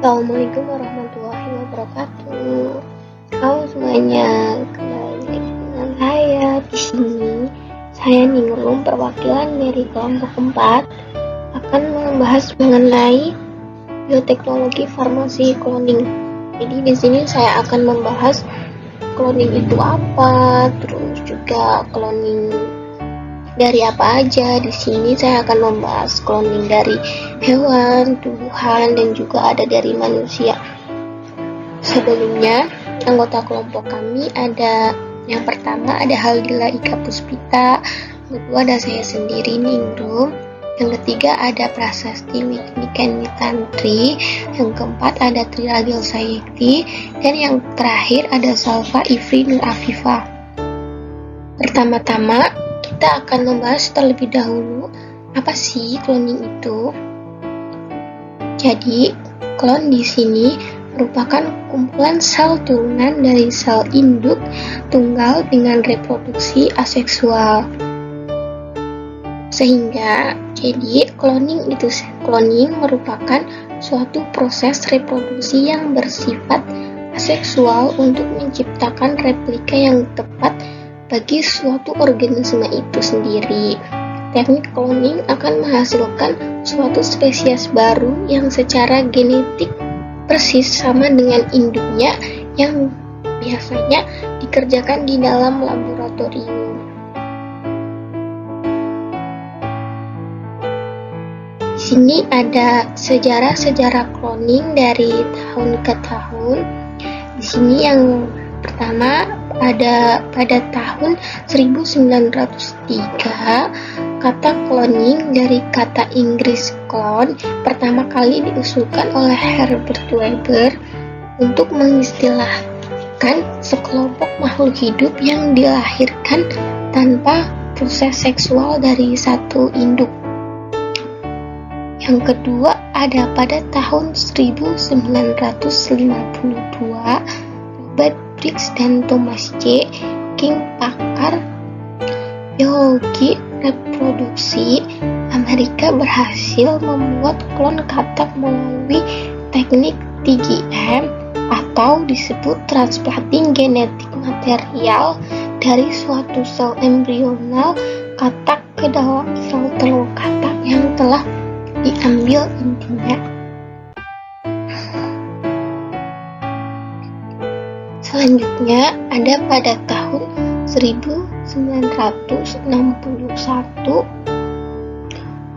Assalamualaikum warahmatullahi wabarakatuh. Halo semuanya, kembali lagi dengan saya di sini. Saya Ningrum, perwakilan dari kelompok 4, akan membahas mengenai bioteknologi farmasi cloning. Jadi di sini saya akan membahas cloning itu apa, terus juga cloning dari apa aja. Di sini saya akan membahas cloning dari hewan, tumbuhan, dan juga ada dari manusia. Sebelumnya, anggota kelompok kami ada yang pertama ada Haldila Ika Puspita, yang kedua ada saya sendiri Ningrum, yang ketiga ada Prasasti Mikniken Tantri, yang keempat ada Triragil Sayekti, dan yang terakhir ada Salva Ifri Nur Afifah. Pertama-tama kita akan membahas terlebih dahulu apa sih cloning itu. Jadi, klon di sini merupakan kumpulan sel turunan dari sel induk tunggal dengan reproduksi aseksual. Sehingga, jadi cloning merupakan suatu proses reproduksi yang bersifat aseksual untuk menciptakan replika yang tepat bagi suatu organisme itu sendiri. Teknik cloning akan menghasilkan suatu spesies baru yang secara genetik persis sama dengan induknya yang biasanya dikerjakan di dalam laboratorium. Di sini ada sejarah cloning dari tahun ke tahun. Di sini yang pertama ada pada tahun 1903, kata cloning dari kata Inggris clone pertama kali diusulkan oleh Herbert Weber untuk mengistilahkan sekelompok makhluk hidup yang dilahirkan tanpa proses seksual dari satu induk. Yang kedua ada pada tahun 1952, Robert Briggs dan Thomas J. King, pakar biologi reproduksi Amerika, berhasil membuat klon katak melalui teknik TGM atau disebut transplanting genetik material dari suatu sel embrional katak ke dalam sel telur katak yang telah diambil intinya. Selanjutnya ada pada tahun 1961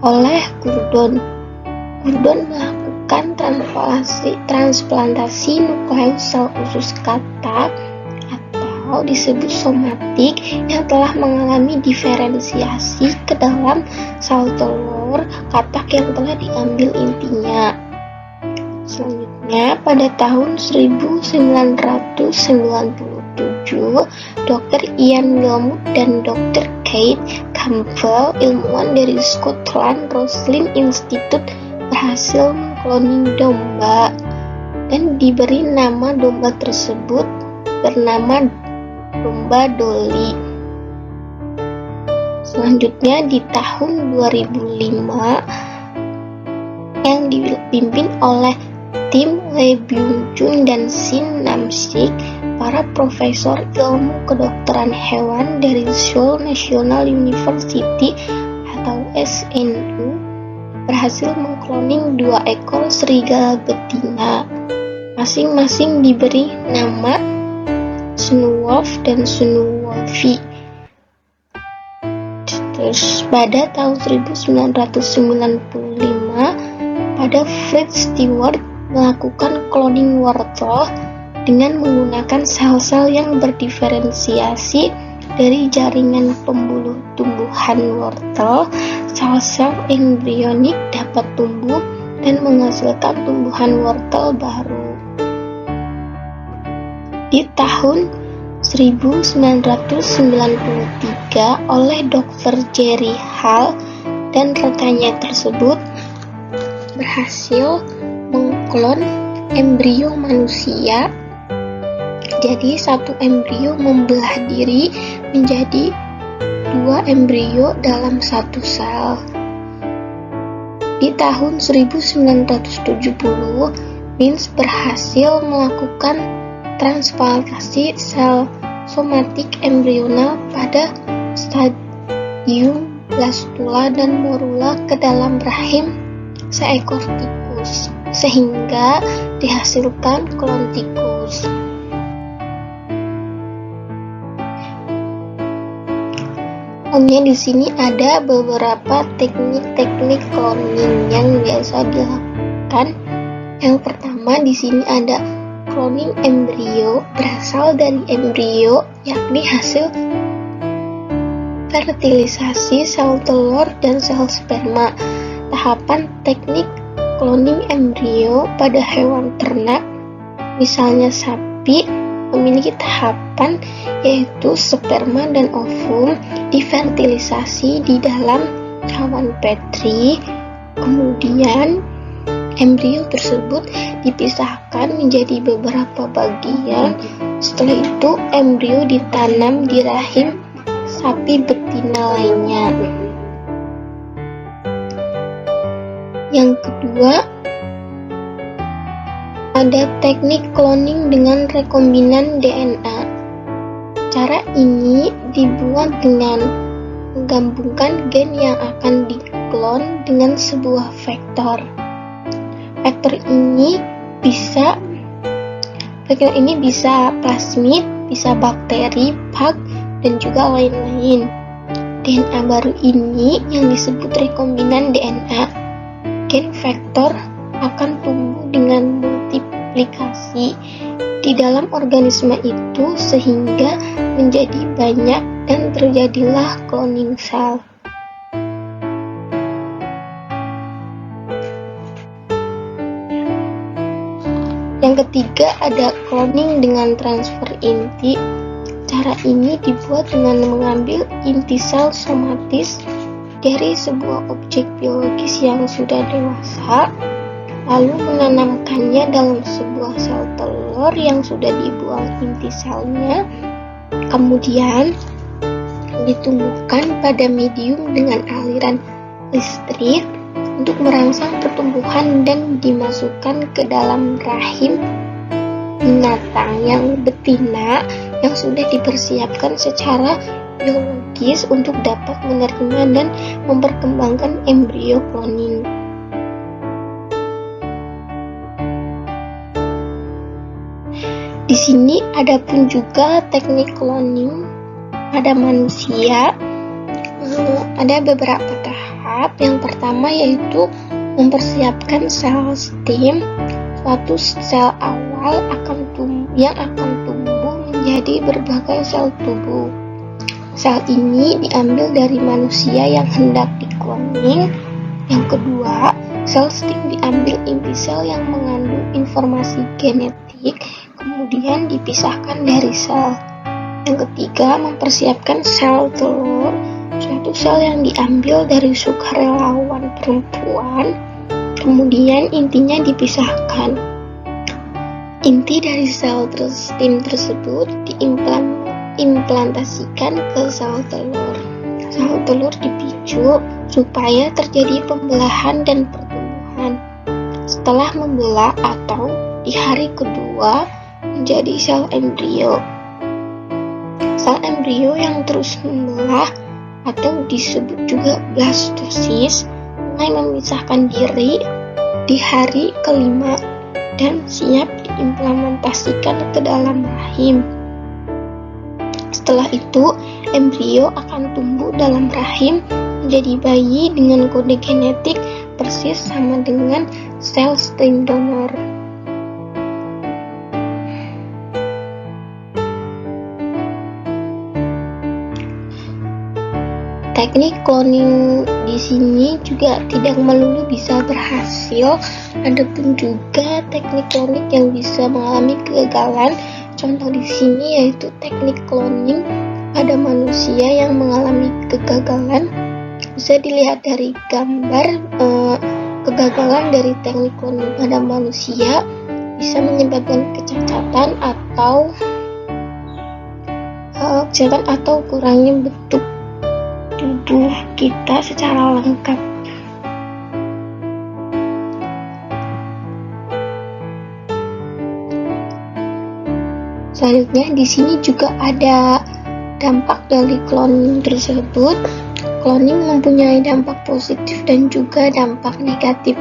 oleh Gurdon melakukan transplantasi nukleus sel usus katak atau disebut somatik yang telah mengalami diferensiasi ke dalam sel telur katak yang telah diambil intinya. Selanjutnya, pada tahun 1997, Dr. Ian Wilmut dan Dr. Kate Campbell, ilmuwan dari Scotland Roslin Institute, berhasil mengkloning domba dan diberi nama domba tersebut bernama domba Dolly. Selanjutnya di tahun 2005 yang dipimpin oleh tim Lee Byung-chun dan Shin Nam-sik, para profesor ilmu kedokteran hewan dari Seoul National University atau SNU, berhasil mengkloning 2 ekor serigala betina. Masing-masing diberi nama Snow Wolf dan Snow Wolfie. Terus pada tahun 1995, pada Fritz Stewart melakukan cloning wortel dengan menggunakan sel-sel yang berdiferensiasi dari jaringan pembuluh tumbuhan wortel. Sel-sel embrionik dapat tumbuh dan menghasilkan tumbuhan wortel baru. Di tahun 1993 oleh Dr. Jerry Hall dan rekannya tersebut berhasil mengklon embrio manusia. Jadi satu embrio membelah diri menjadi 2 embrio dalam satu sel. Di tahun 1970 Means berhasil melakukan transplantasi sel somatik embrional pada stadium blastula dan morula ke dalam rahim seekor tikus, sehingga dihasilkan klon tikus. Di sini ada beberapa teknik-teknik cloning yang biasa dilakukan. Yang pertama, di sini ada cloning embrio, berasal dari embrio, yakni hasil fertilisasi sel telur dan sel sperma. Tahapan teknik cloning embrio pada hewan ternak, misalnya sapi, memiliki tahapan yaitu sperma dan ovum difertilisasi di dalam cawan Petri. Kemudian embrio tersebut dipisahkan menjadi beberapa bagian. Setelah itu embrio ditanam di rahim sapi betina lainnya. Yang kedua, ada teknik cloning dengan rekombinan DNA. Cara ini dibuat dengan menggabungkan gen yang akan diklon dengan sebuah vektor. Vektor ini bisa plasmid, bisa bakteri, bug, dan juga lain-lain. DNA baru ini yang disebut rekombinan DNA. Gen vektor akan tumbuh dengan multiplikasi di dalam organisme itu sehingga menjadi banyak dan terjadilah cloning sel. Yang ketiga ada cloning dengan transfer inti. Cara ini dibuat dengan mengambil inti sel somatis dari sebuah objek biologis yang sudah dewasa, lalu menanamkannya dalam sebuah sel telur yang sudah dibuang inti selnya, kemudian ditumbuhkan pada medium dengan aliran listrik untuk merangsang pertumbuhan dan dimasukkan ke dalam rahim binatang yang betina yang sudah dipersiapkan secara biologis untuk dapat menerima dan memperkembangkan embrio cloning. Di sini ada pun juga teknik cloning pada manusia. Ada beberapa tahap. Yang pertama yaitu mempersiapkan sel stem, suatu sel awal yang akan tumbuh menjadi berbagai sel tubuh. Sel ini diambil dari manusia yang hendak dikloning. Yang kedua, sel stem diambil inti sel yang mengandung informasi genetik, kemudian dipisahkan dari sel. Yang ketiga, mempersiapkan sel telur, suatu sel yang diambil dari sukarelawan perempuan, kemudian intinya dipisahkan. Inti dari sel stem tersebut diimplantasikan ke sel telur. Sel telur dipicu supaya terjadi pembelahan dan pertumbuhan. Setelah membelah atau di hari kedua menjadi sel embrio. Sel embrio yang terus membelah atau disebut juga blastosis mulai memisahkan diri di hari kelima dan siap diimplementasikan ke dalam rahim. Setelah itu, embrio akan tumbuh dalam rahim menjadi bayi dengan kode genetik persis sama dengan sel stem donor. Teknik cloning di sini juga tidak melulu bisa berhasil. Ada pun juga teknik cloning yang bisa mengalami kegagalan. Contoh di sini yaitu teknik cloning pada manusia yang mengalami kegagalan. Bisa dilihat dari gambar kegagalan dari teknik cloning pada manusia bisa menyebabkan kecacatan atau kurangnya bentuk tubuh kita secara lengkap. Selanjutnya di sini juga ada dampak dari cloning tersebut. Cloning mempunyai dampak positif dan juga dampak negatif.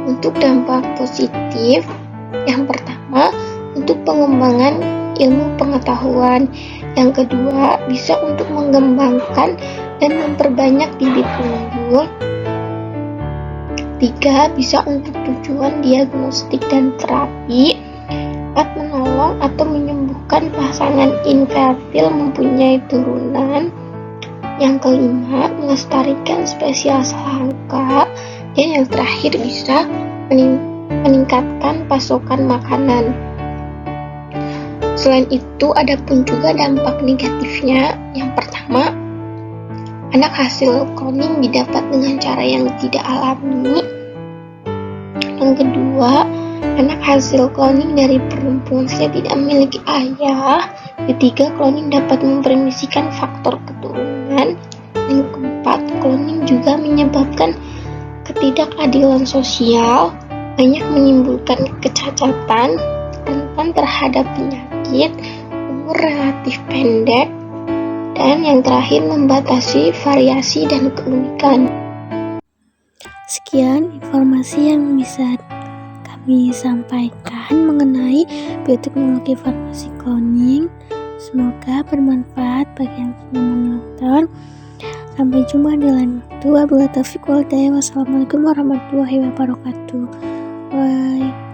Untuk dampak positif, yang pertama untuk pengembangan ilmu pengetahuan, yang kedua bisa untuk mengembangkan dan memperbanyak bibit unggul, ketiga bisa untuk tujuan diagnostik dan terapi, empat menolong atau menyembuhkan pasangan infertil mempunyai turunan, yang kelima melestarikan spesies langka, dan yang terakhir bisa meningkatkan pasokan makanan. Selain itu, ada pun juga dampak negatifnya. Yang pertama, anak hasil cloning didapat dengan cara yang tidak alami. Yang kedua, anak hasil cloning dari perempuan tidak memiliki ayah. Ketiga, cloning dapat mempermisikan faktor keturunan. Yang keempat, cloning juga menyebabkan ketidakadilan sosial, banyak menimbulkan kecacatan, rentan terhadap penyakit, umur relatif pendek, dan yang terakhir membatasi variasi dan keunikan. Sekian informasi yang bisa kami sampaikan mengenai bioteknologi farmasi cloning. Semoga bermanfaat bagi yang sudah menonton. Sampai jumpa di lain waktu. Wabillahi taufiq wal hidayah. Wassalamualaikum warahmatullahi wabarakatuh. Bye.